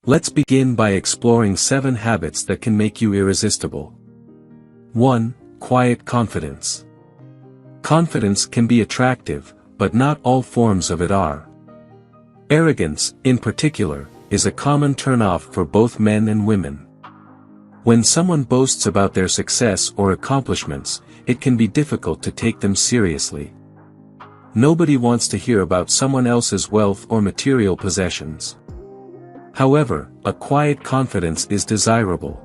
Let's begin by exploring 7 habits that can make you irresistible. 1. Quiet confidence. Confidence can be attractive, but not all forms of it are. Arrogance, in particular, is a common turn-off for both men and women. When someone boasts about their success or accomplishments, it can be difficult to take them seriously. Nobody wants to hear about someone else's wealth or material possessions. However, a quiet confidence is desirable.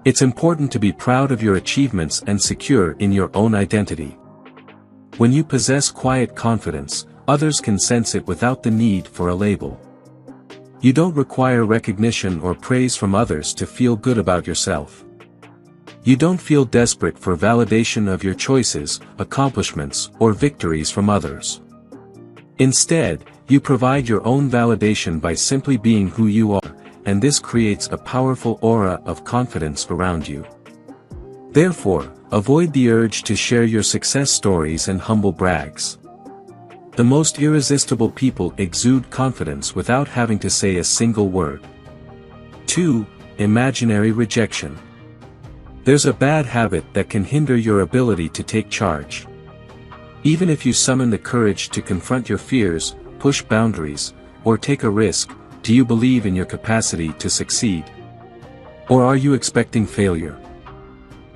It's important to be proud of your achievements and secure in your own identity. When you possess quiet confidence, others can sense it without the need for a label. You don't require recognition or praise from others to feel good about yourself. You don't feel desperate for validation of your choices, accomplishments, or victories from others. Instead, you provide your own validation by simply being who you are, and this creates a powerful aura of confidence around you. Therefore, avoid the urge to share your success stories and humble brags. The most irresistible people exude confidence without having to say a single word. 2. Imaginary rejection. There's a bad habit that can hinder your ability to take charge. Even if you summon the courage to confront your fears, push boundaries, or take a risk, do you believe in your capacity to succeed? Or are you expecting failure?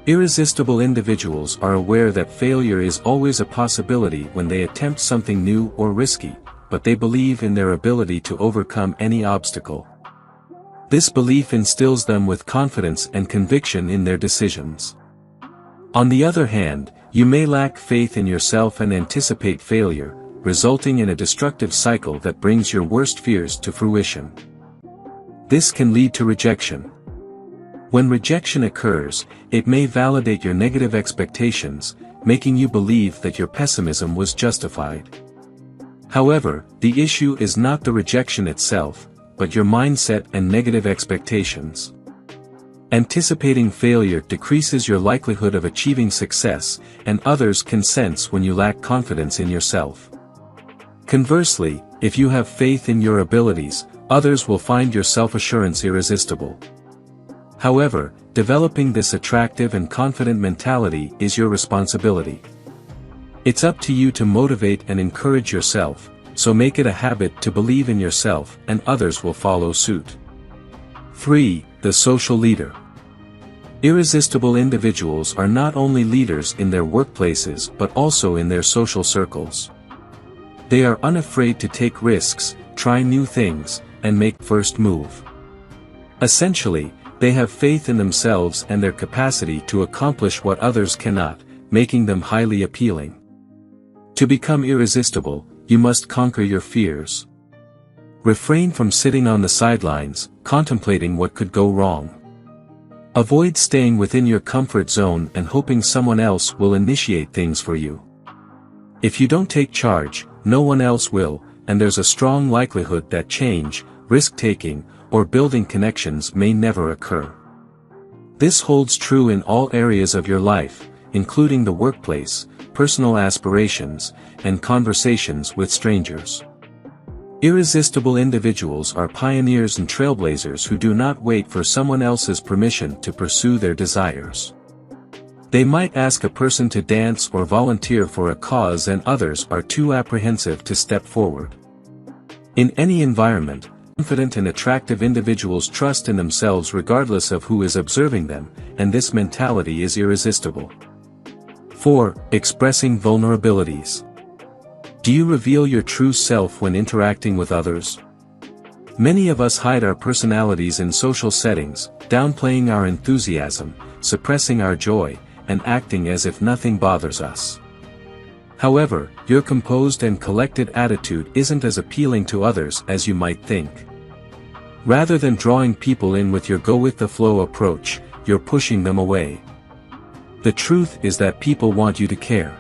Irresistible individuals are aware that failure is always a possibility when they attempt something new or risky, but they believe in their ability to overcome any obstacle. This belief instills them with confidence and conviction in their decisions. On the other hand, you may lack faith in yourself and anticipate failure, resulting in a destructive cycle that brings your worst fears to fruition. This can lead to rejection. When rejection occurs, it may validate your negative expectations, making you believe that your pessimism was justified. However, the issue is not the rejection itself, but your mindset and negative expectations. Anticipating failure decreases your likelihood of achieving success, and others can sense when you lack confidence in yourself. Conversely, if you have faith in your abilities, others will find your self-assurance irresistible. However, developing this attractive and confident mentality is your responsibility. It's up to you to motivate and encourage yourself, so make it a habit to believe in yourself and others will follow suit. 3. The social leader. Irresistible individuals are not only leaders in their workplaces but also in their social circles. They are unafraid to take risks, try new things, and make first move. Essentially, they have faith in themselves and their capacity to accomplish what others cannot, making them highly appealing. To become irresistible, you must conquer your fears. Refrain from sitting on the sidelines, contemplating what could go wrong. Avoid staying within your comfort zone and hoping someone else will initiate things for you. If you don't take charge, no one else will, and there's a strong likelihood that change, risk-taking, or building connections may never occur. This holds true in all areas of your life, including the workplace, personal aspirations, and conversations with strangers. Irresistible individuals are pioneers and trailblazers who do not wait for someone else's permission to pursue their desires. They might ask a person to dance or volunteer for a cause and others are too apprehensive to step forward. In any environment, confident and attractive individuals trust in themselves regardless of who is observing them, and this mentality is irresistible. 4. Expressing vulnerabilities. Do you reveal your true self when interacting with others? Many of us hide our personalities in social settings, downplaying our enthusiasm, suppressing our joy, and acting as if nothing bothers us. However, your composed and collected attitude isn't as appealing to others as you might think. Rather than drawing people in with your go-with-the-flow approach, you're pushing them away. The truth is that people want you to care.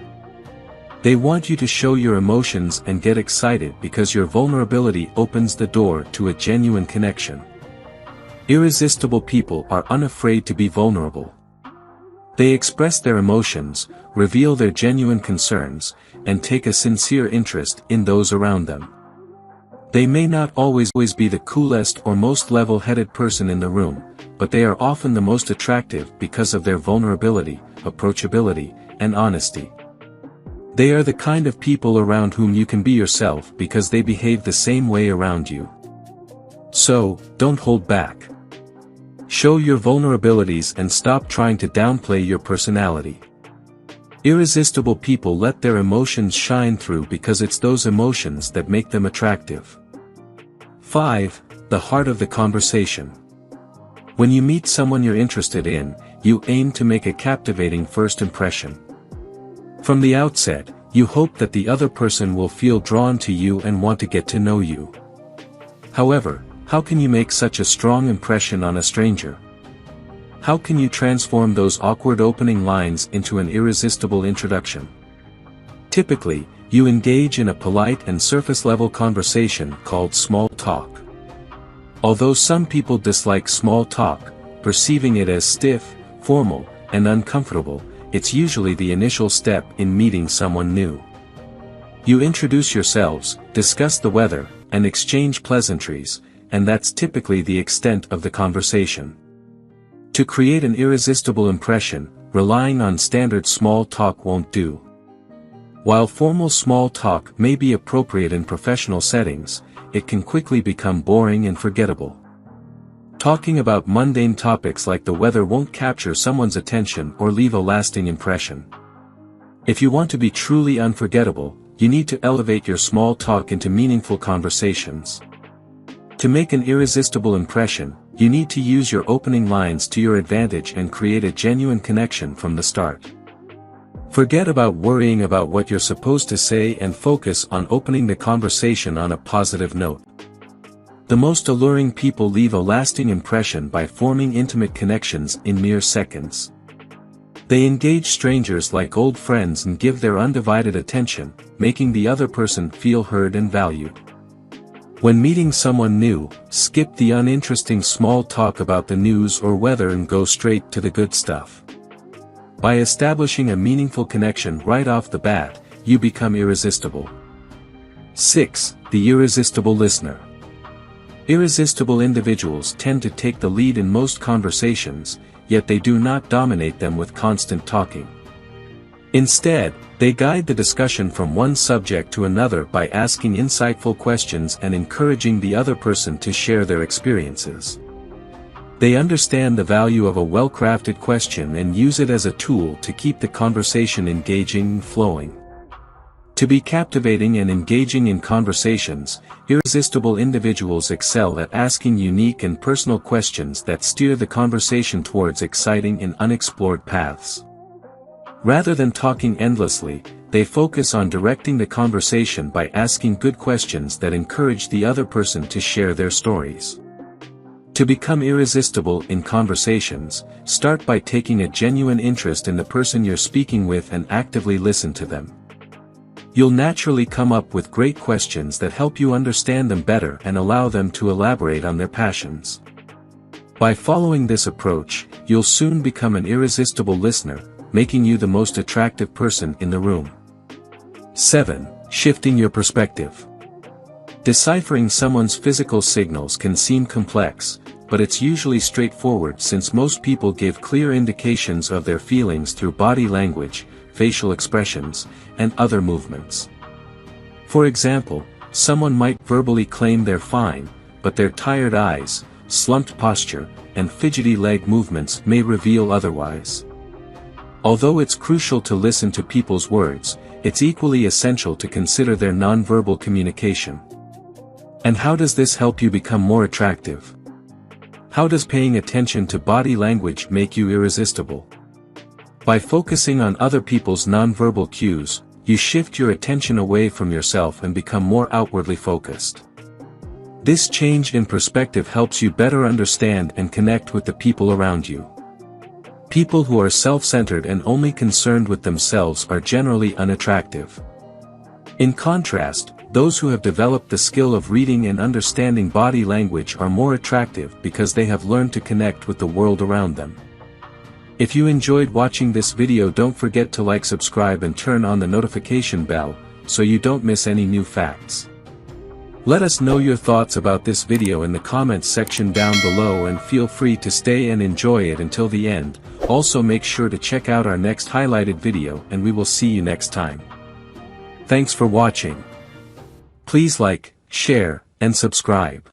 They want you to show your emotions and get excited because your vulnerability opens the door to a genuine connection. Irresistible people are unafraid to be vulnerable. They express their emotions, reveal their genuine concerns, and take a sincere interest in those around them. They may not always be the coolest or most level-headed person in the room, but they are often the most attractive because of their vulnerability, approachability, and honesty. They are the kind of people around whom you can be yourself because they behave the same way around you. So, don't hold back. Show your vulnerabilities and stop trying to downplay your personality. Irresistible people let their emotions shine through because it's those emotions that make them attractive. 5. The heart of the conversation. When you meet someone you're interested in, you aim to make a captivating first impression. From the outset, you hope that the other person will feel drawn to you and want to get to know you. However, how can you make such a strong impression on a stranger? How can you transform those awkward opening lines into an irresistible introduction? Typically, you engage in a polite and surface-level conversation called small talk. Although some people dislike small talk, perceiving it as stiff, formal, and uncomfortable, it's usually the initial step in meeting someone new. You introduce yourselves, discuss the weather, and exchange pleasantries, and that's typically the extent of the conversation. To create an irresistible impression, relying on standard small talk won't do. While formal small talk may be appropriate in professional settings, it can quickly become boring and forgettable. Talking about mundane topics like the weather won't capture someone's attention or leave a lasting impression. If you want to be truly unforgettable, you need to elevate your small talk into meaningful conversations. To make an irresistible impression, you need to use your opening lines to your advantage and create a genuine connection from the start. Forget about worrying about what you're supposed to say and focus on opening the conversation on a positive note. The most alluring people leave a lasting impression by forming intimate connections in mere seconds. They engage strangers like old friends and give their undivided attention, making the other person feel heard and valued. When meeting someone new, skip the uninteresting small talk about the news or weather and go straight to the good stuff. By establishing a meaningful connection right off the bat, you become irresistible. 6. The irresistible listener. Irresistible individuals tend to take the lead in most conversations, yet they do not dominate them with constant talking. Instead, they guide the discussion from one subject to another by asking insightful questions and encouraging the other person to share their experiences. They understand the value of a well-crafted question and use it as a tool to keep the conversation engaging and flowing. To be captivating and engaging in conversations, irresistible individuals excel at asking unique and personal questions that steer the conversation towards exciting and unexplored paths. Rather than talking endlessly, they focus on directing the conversation by asking good questions that encourage the other person to share their stories. To become irresistible in conversations, start by taking a genuine interest in the person you're speaking with and actively listen to them. You'll naturally come up with great questions that help you understand them better and allow them to elaborate on their passions. By following this approach, you'll soon become an irresistible listener, making you the most attractive person in the room. 7. Shifting your perspective. Deciphering someone's physical signals can seem complex, but it's usually straightforward since most people give clear indications of their feelings through body language, facial expressions, and other movements. For example, someone might verbally claim they're fine, but their tired eyes, slumped posture, and fidgety leg movements may reveal otherwise. Although it's crucial to listen to people's words, it's equally essential to consider their nonverbal communication. And how does this help you become more attractive? How does paying attention to body language make you irresistible? By focusing on other people's nonverbal cues, you shift your attention away from yourself and become more outwardly focused. This change in perspective helps you better understand and connect with the people around you. People who are self-centered and only concerned with themselves are generally unattractive. In contrast, those who have developed the skill of reading and understanding body language are more attractive because they have learned to connect with the world around them. If you enjoyed watching this video, don't forget to like, subscribe and turn on the notification bell, so you don't miss any new facts. Let us know your thoughts about this video in the comments section down below, and feel free to stay and enjoy it until the end. Also make sure to check out our next highlighted video, and we will see you next time. Thanks for watching. Please like, share, and subscribe.